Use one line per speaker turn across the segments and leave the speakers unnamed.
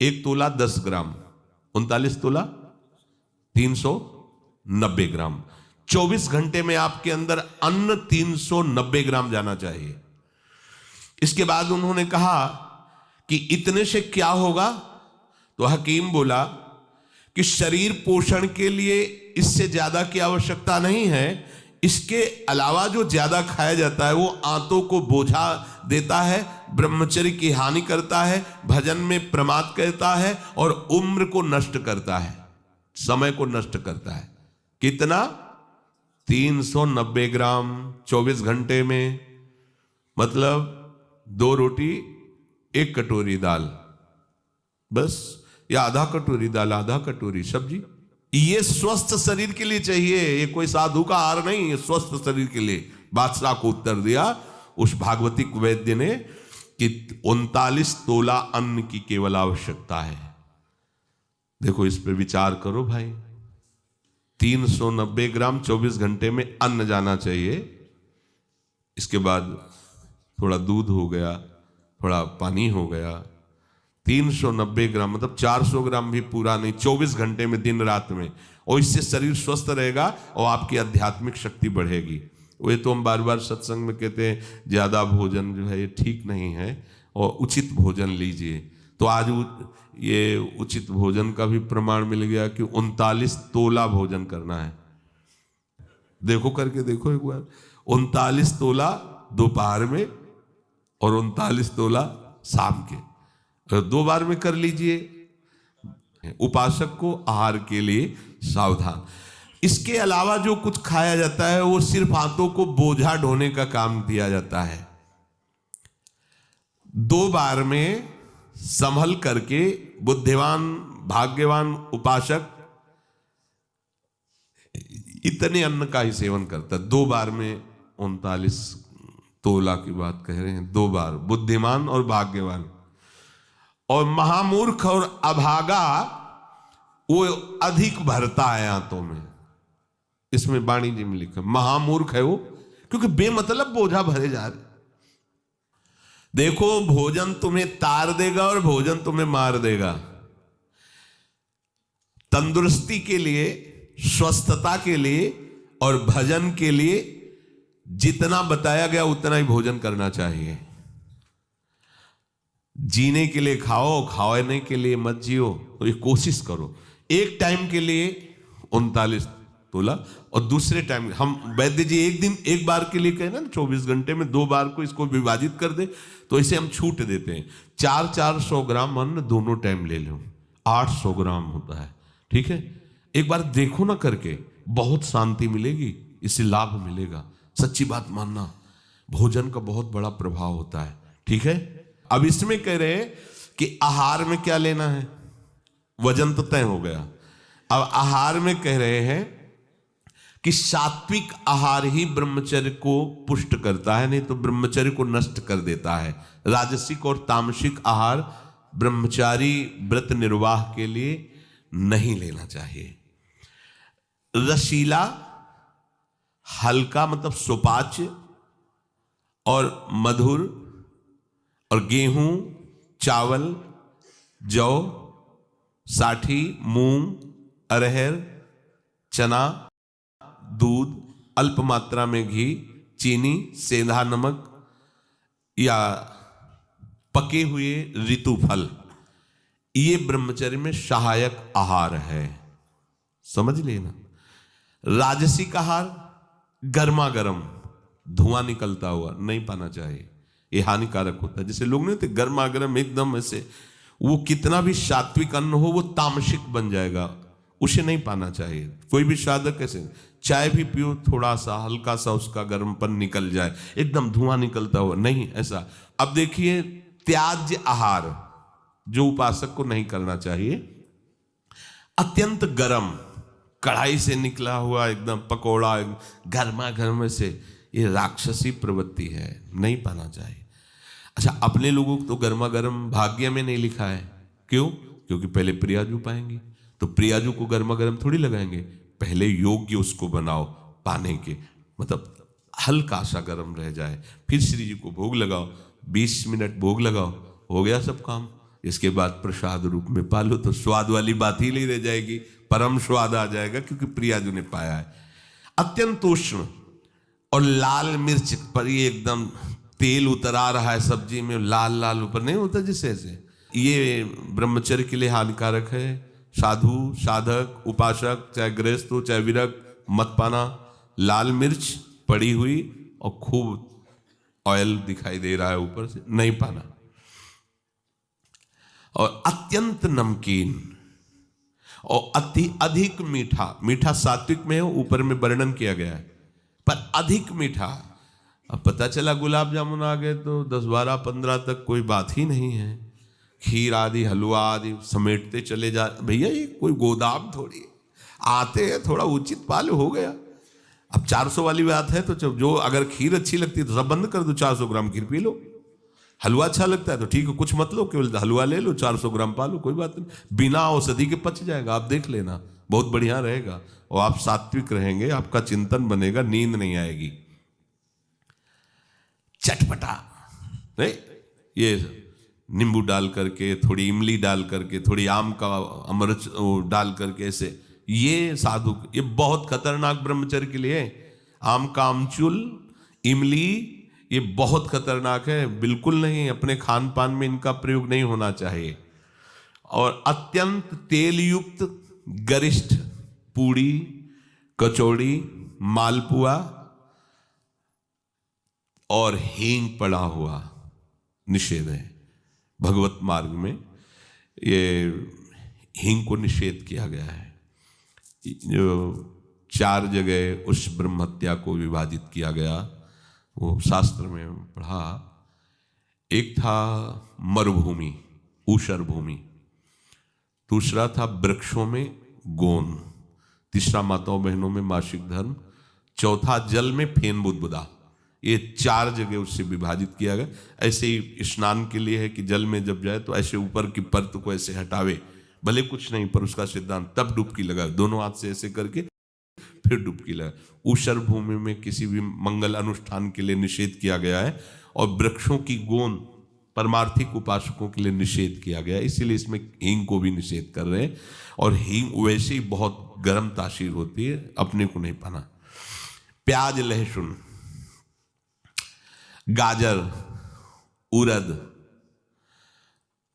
1 तोला 10 ग्राम, 39 तोला 390 ग्राम। 24 घंटे में आपके अंदर अन्न 390 ग्राम जाना चाहिए। इसके बाद उन्होंने कहा कि इतने से क्या होगा? तो हकीम बोला कि शरीर पोषण के लिए इससे ज्यादा की आवश्यकता नहीं है। इसके अलावा जो ज्यादा खाया जाता है वो आंतों को बोझा देता है, ब्रह्मचर्य की हानि करता है, भजन में प्रमाद करता है और उम्र को नष्ट करता है, समय को नष्ट करता है। कितना? 390 ग्राम 24 घंटे में, मतलब 2 रोटी 1 कटोरी दाल बस, या आधा कटोरी दाल आधा कटोरी सब्जी। ये स्वस्थ शरीर के लिए चाहिए, ये कोई साधु का आहार नहीं, ये स्वस्थ शरीर के लिए। बादशाह को उत्तर दिया उस भागवतिक वैद्य ने कि 39 तोला अन्न की केवल आवश्यकता है। देखो इस पे विचार करो भाई। 390 ग्राम 24 घंटे में अन्न जाना चाहिए। इसके बाद थोड़ा दूध हो गया, थोड़ा पानी हो गया। 390 ग्राम मतलब 400 ग्राम भी पूरा नहीं, 24 घंटे में, दिन रात में। और इससे शरीर स्वस्थ रहेगा और आपकी आध्यात्मिक शक्ति बढ़ेगी। वे तो हम बार बार सत्संग में कहते हैं ज्यादा भोजन जो है ये ठीक नहीं है और उचित भोजन लीजिए। तो आज ये उचित भोजन का भी प्रमाण मिल गया कि 39 तोला भोजन करना है। देखो करके देखो एक बार, 39 तोला दोपहर में और 39 तोला शाम के, 2 बार में कर लीजिए। उपासक को आहार के लिए सावधान। इसके अलावा जो कुछ खाया जाता है वो सिर्फ हाथों को बोझा ढोने का काम दिया जाता है। 2 बार में संभल करके बुद्धिमान भाग्यवान उपासक इतने अन्न का ही सेवन करता है। 2 बार में 39 तोला की बात कह रहे हैं, 2 बार। बुद्धिमान और भाग्यवान। और महामूर्ख और अभागा वो अधिक भरता है आंतों में। इसमें वाणी जी में लिखा महामूर्ख है वो, क्योंकि बेमतलब बोझा भरे जा रहे। देखो भोजन तुम्हें तार देगा और भोजन तुम्हें मार देगा। तंदुरुस्ती के लिए, स्वस्थता के लिए और भजन के लिए जितना बताया गया उतना ही भोजन करना चाहिए। जीने के लिए खाओ, खाने के लिए मत जियो। तो ये कोशिश करो एक टाइम के लिए 39 तोला, और दूसरे टाइम हम वैद्य जी एक दिन एक बार के लिए कहे ना 24 घंटे में 2 बार को इसको विभाजित कर दे, तो इसे हम छूट देते हैं। 400 ग्राम अन्न दोनों टाइम ले लो, 800 ग्राम होता है। ठीक है, एक बार देखो ना करके, बहुत शांति मिलेगी, इससे लाभ मिलेगा। सच्ची बात मानना, भोजन का बहुत बड़ा प्रभाव होता है। ठीक है, अब इसमें कह रहे हैं कि आहार में क्या लेना है। वजन तो तय हो गया। अब आहार में कह रहे हैं कि सात्विक आहार ही ब्रह्मचर्य को पुष्ट करता है, नहीं तो ब्रह्मचर्य को नष्ट कर देता है। राजसिक और तामसिक आहार ब्रह्मचारी व्रत निर्वाह के लिए नहीं लेना चाहिए। रसीला, हल्का मतलब सुपाच्य और मधुर, और गेहूं, चावल, जौ, साठी, मूंग, अरहर, चना, दूध, अल्प मात्रा में घी, चीनी, सेंधा नमक या पके हुए ऋतु फल, ये ब्रह्मचर्य में सहायक आहार है। समझ लेना। राजसिक आहार गर्मा गर्म धुआं निकलता हुआ नहीं पाना चाहिए, ये हानिकारक होता है। जैसे लोग नहीं थे गर्मा गर्म एकदम ऐसे, वो कितना भी सात्विक अन्न हो वो तामसिक बन जाएगा, उसे नहीं पाना चाहिए। कोई भी साधक ऐसे चाय भी पियो, थोड़ा सा हल्का सा उसका गर्मपन निकल जाए, एकदम धुआं निकलता हुआ नहीं, ऐसा। अब देखिए त्याज्य आहार जो उपासक को नहीं करना चाहिए, अत्यंत गर्म कढ़ाई से निकला हुआ एकदम पकोड़ा गर्मा गर्म से, ये राक्षसी प्रवृत्ति है, नहीं पाना चाहिए। अच्छा, अपने लोगों को तो गर्मा गर्म भाग्य में नहीं लिखा है। क्यों? क्योंकि पहले प्रियाजू पाएंगे, तो प्रियाजू को गर्मा गर्म थोड़ी लगाएंगे। पहले योग्य उसको बनाओ पाने के, मतलब हल्का सा गर्म रह जाए, फिर श्री जी को भोग लगाओ, 20 मिनट भोग लगाओ, हो गया सब काम। इसके बाद प्रसाद रूप में पालो तो स्वाद वाली बात ही नहीं रह जाएगी, परम स्वाद आ जाएगा, क्योंकि प्रियाजू ने पाया है। अत्यंत उष्ण और लाल मिर्च पर ये एकदम तेल उतर आ रहा है सब्जी में, लाल लाल ऊपर नहीं होता जिससे ऐसे, ये ब्रह्मचर्य के लिए हानिकारक है। साधु, साधक, उपासक, चाहे गृहस्थ हो चाहे विरक्त, मत पाना। लाल मिर्च पड़ी हुई और खूब ऑयल दिखाई दे रहा है ऊपर से, नहीं पाना। और अत्यंत नमकीन और अधिक मीठा। मीठा सात्विक में है, ऊपर में वर्णन किया गया है, पर अधिक मीठा। अब पता चला गुलाब जामुन आ गए तो 10, 12, 15 तक कोई बात ही नहीं है। खीर आदि, हलवा आदि समेटते चले जा। भैया ये कोई गोदाम थोड़ी है, आते हैं थोड़ा उचित पाल हो गया। अब 400 वाली बात है तो जो अगर खीर अच्छी लगती है तो सब बंद कर दो, 400 ग्राम खीर पी लो। हलवा अच्छा लगता है तो ठीक है, कुछ मत लो, केवल हलवा ले लो, 400 ग्राम पालो, कोई बात नहीं, बिना औषधि के पच जाएगा। आप देख लेना, बहुत बढ़िया रहेगा और आप सात्विक रहेंगे, आपका चिंतन बनेगा, नींद नहीं आएगी। चटपटा नहीं, ये नींबू डाल करके, थोड़ी इमली डाल करके, थोड़ी आम का अमृत डाल करके, ऐसे ये साधु, ये बहुत खतरनाक ब्रह्मचर्य के लिए। आम का आमचूल, इमली, ये बहुत खतरनाक है, बिल्कुल नहीं, अपने खान पान में इनका प्रयोग नहीं होना चाहिए। और अत्यंत तेल युक्त गरिष्ठ पूड़ी, कचौड़ी, मालपुआ और हींग पड़ा हुआ निषेध है। भगवत मार्ग में ये हींग को निषेध किया गया है। जो 4 जगह उस ब्रह्म हत्या को विभाजित किया गया, वो शास्त्र में पढ़ा। एक था मरुभूमि, ऊषर भूमि, दूसरा था वृक्षों में गोन, तीसरा माताओं बहनों में मासिक धर्म, चौथा जल में फेन बुदबुदा। ये 4 जगह उससे विभाजित किया गया। ऐसे ही स्नान के लिए है कि जल में जब जाए तो ऐसे ऊपर की परत को ऐसे हटावे, भले कुछ नहीं, पर उसका सिद्धांत, तब डुबकी लगाए, दोनों हाथ से ऐसे करके फिर डुबकी लगाए। ऊषर भूमि में किसी भी मंगल अनुष्ठान के लिए निषेध किया गया है, और वृक्षों की गोंद परमार्थिक उपासकों के लिए निषेध किया गया है, इसीलिए इसमें हींग को भी निषेध कर रहे हैं। और हींग वैसे ही बहुत गर्म तासीर होती है, अपने को नहीं पाना। प्याज, लहसुन, गाजर, उड़द,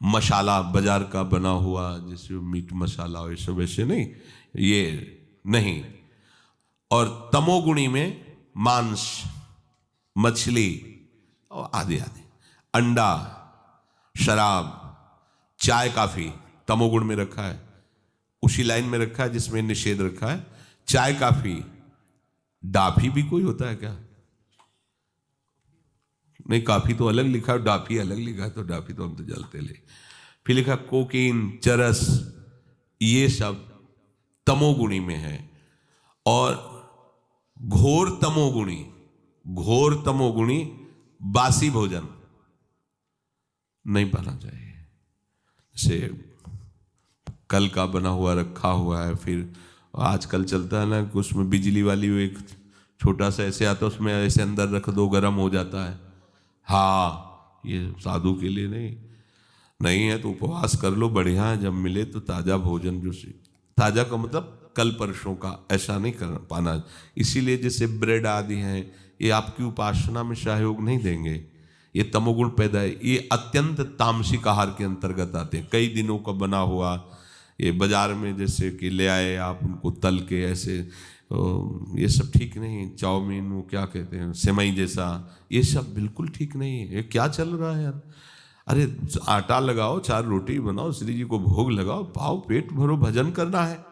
मसाला बाजार का बना हुआ जैसे मीट मसाला और सब वैसे नहीं, ये नहीं। और तमोगुणी में मांस, मछली और आदि आदि, अंडा, शराब, चाय, काफी तमोगुण में रखा है, उसी लाइन में रखा है जिसमें निषेध रखा है। चाय, काफी, डाफी भी कोई होता है क्या? नहीं, काफी तो अलग लिखा है, डाफी अलग लिखा है, तो डाफी तो हम तो जलते ले। फिर लिखा कोकीन, चरस, ये सब तमोगुणी में है। और घोर तमोगुणी बासी भोजन नहीं पाना चाहिए। जैसे कल का बना हुआ रखा हुआ है, फिर आजकल चलता है ना कि उसमें बिजली वाली एक छोटा सा ऐसे आता है, उसमें ऐसे अंदर रख दो, गर्म हो जाता है। हाँ, ये साधु के लिए नहीं है तो उपवास कर लो, बढ़िया है। जब मिले तो ताज़ा भोजन, जो ताज़ा का मतलब कल परसों का, ऐसा नहीं कर पाना। इसीलिए जैसे ब्रेड आदि हैं, ये आपकी उपासना में सहयोग नहीं देंगे, ये तमोगुण पैदा है। ये अत्यंत तामसिक आहार के अंतर्गत आते हैं। कई दिनों का बना हुआ, ये बाजार में जैसे कि ले आए आप, उनको तल के ऐसे, ये सब ठीक नहीं। चाउमीन, वो क्या कहते हैं, सेमई जैसा, ये सब बिल्कुल ठीक नहीं है। ये क्या चल रहा है यार? अरे आटा लगाओ, 4 रोटी बनाओ, श्री जी को भोग लगाओ, पाओ, पेट भरो, भजन करना है।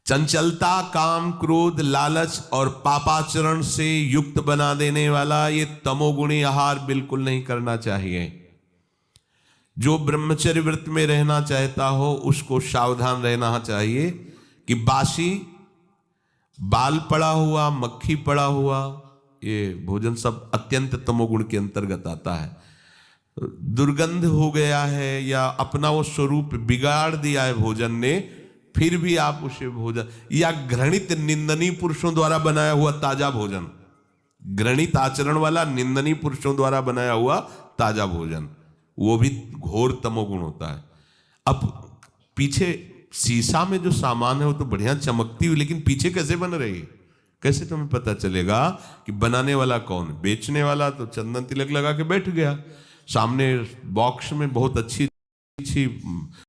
चंचलता, काम, क्रोध, लालच और पापाचरण से युक्त बना देने वाला ये तमोगुणी आहार बिल्कुल नहीं करना चाहिए। जो ब्रह्मचर्य व्रत में रहना चाहता हो उसको सावधान रहना चाहिए कि बासी, बाल पड़ा हुआ, मक्खी पड़ा हुआ, ये भोजन सब अत्यंत तमोगुण के अंतर्गत आता है। दुर्गंध हो गया है या अपना वो स्वरूप बिगाड़ दिया है भोजन ने, फिर भी आप उसे भोजन, या घृणित निंदनीय पुरुषों द्वारा बनाया हुआ ताजा भोजन, घृणित आचरण वाला निंदनीय पुरुषों द्वारा बनाया हुआ ताजा भोजन, वो भी घोर तमोगुण होता है। अब पीछे शीशा में जो सामान है वो तो बढ़िया चमकती हुई, लेकिन पीछे कैसे बन रही है, कैसे तुम्हें पता चलेगा कि बनाने वाला कौन है? बेचने वाला तो चंदन तिलक लगा के बैठ गया, सामने बॉक्स में बहुत अच्छी अच्छी